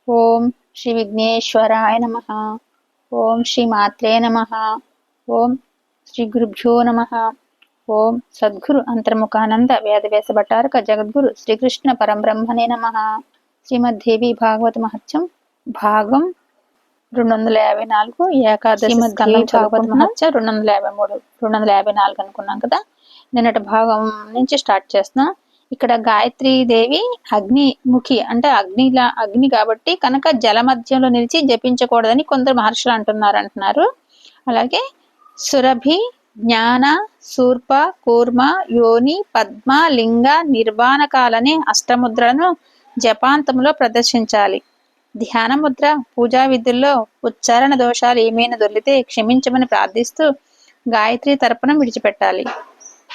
ఓం శ్రీ విఘ్నేశ్వరాయ నమః. ఓం శ్రీ మాత్రే నమః. ఓం శ్రీ గురుభ్యో నమః. ఓం సద్గురు అంతర్ముఖానంద వేదవ్యాస భట్టారక జగద్గురు శ్రీకృష్ణ పరంబ్రహ్మణే నమః. శ్రీమద్దేవి భాగవత మహత్యం భాగం 254 ఏకాదశి స్కందం చదువుకుంటున్నాం. మహత్యం 253 254 అనుకున్నాం కదా. నిన్నటి భాగం నుంచి స్టార్ట్ చేస్తున్నాం. ఇక్కడ గాయత్రీ దేవి అగ్నిముఖి అంటే అగ్ని కాబట్టి కనుక జల మధ్యంలో నిలిచి జపించకూడదని కొందరు మహర్షులు అంటున్నారు. అలాగే సురభి, జ్ఞాన, శూర్ప, కూర్మ, యోని, పద్మ, లింగ, నిర్వాణకాలనే అష్టముద్రలను జపాంతంలో ప్రదర్శించాలి. ధ్యాన ముద్ర పూజా విధుల్లో ఉచ్చారణ దోషాలు ఏమైనా దొరికితే క్షమించమని ప్రార్థిస్తూ గాయత్రి తర్పణం విడిచిపెట్టాలి.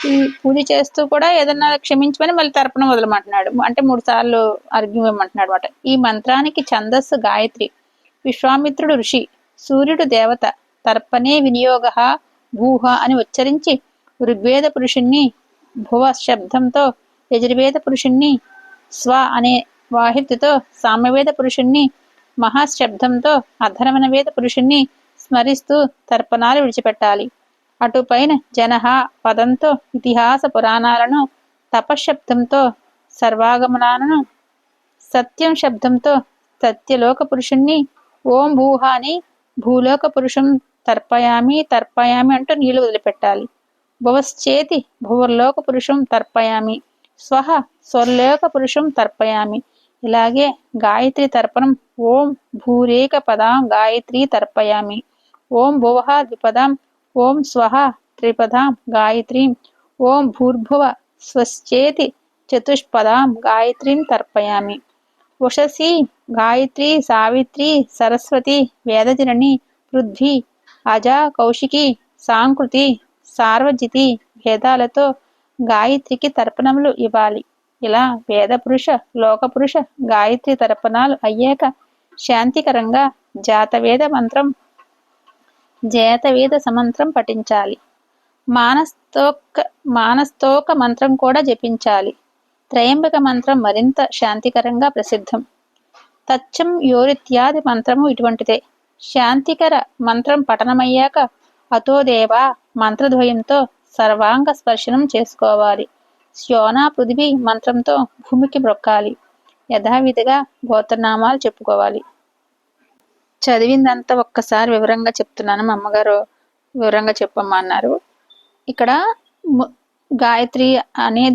ఈ పూజ చేస్తూ కూడా ఏదన్నా క్షమించమని మళ్ళీ తర్పణం వదలమంటున్నాడు. అంటే 3 సార్లు అర్ఘ్యం ఇవ్వమంటున్నాడు అనమాట. ఈ మంత్రానికి ఛందస్సు గాయత్రి. విశ్వామిత్రుడు ఋషి, సూర్యుడు దేవత. తర్పణే వినియోగ భూహ అని ఉచ్చరించి ఋగ్వేద పురుషుణ్ణి భువ శబ్దంతో, యజుర్వేద పురుషుణ్ణి స్వ అనే వాహితితో, సామవేద పురుషుణ్ణి మహాశబ్దంతో, అధర్వణ వేద పురుషుణ్ణి స్మరిస్తూ తర్పణాలు విడిచిపెట్టాలి. అటుపైన జనహ పదంతో ఇతిహాస పురాణాలను, తపశబ్దంతో సర్వాగమనాలను, సత్యం శబ్దంతో సత్యలోక పురుషుణ్ణి, ఓం భూహ అని భూలోక పురుషం తర్పయామి అంటూ నీళ్లు వదిలిపెట్టాలి. భువశ్చేతి భువర్లోక పురుషం తర్పయామి, స్వహ స్వర్లోక పురుషం తర్పయామి. ఇలాగే గాయత్రి తర్పణం. ఓం భూరేక పదాం గాయత్రి తర్పయామి, ఓం భువః ద్విపదాం, ఓం స్వహ త్రిపదాం గాయత్రీం, ఓం భూర్భువ స్వశ్చేతి చతుష్పదాం గాయత్రీం తర్పయామి. ఉషసి గాయత్రి, సావిత్రి, సరస్వతి, వేదజనని, పృథ్వీ, అజా, కౌశికి, సాంకృతి, సార్వజితి భేదాలతో గాయత్రికి తర్పణములు ఇవ్వాలి. ఇలా వేదపురుష, లోకపురుష గాయత్రి తర్పణాలు అయ్యాక శాంతికరంగా జాతవేద సమంత్రం పఠించాలి. మానస్తోక మంత్రం కూడా జపించాలి. త్రయంబక మంత్రం మరింత శాంతికరంగా ప్రసిద్ధం. తచ్చం యోరిత్యాది మంత్రము ఇటువంటిదే. శాంతికర మంత్రం పఠనమయ్యాక అతోదేవా మంత్రద్వయంతో సర్వాంగ స్పర్శనం చేసుకోవాలి. శ్యోనా పృథివీ మంత్రంతో భూమికి బ్రొక్కాలి. యథావిధిగా గోత్రనామాలు చెప్పుకోవాలి. చదివిందంతా ఒక్కసారి వివరంగా చెప్తున్నాను. మా అమ్మగారు వివరంగా చెప్పమ్మా అన్నారు. ఇక్కడ గాయత్రి అనేది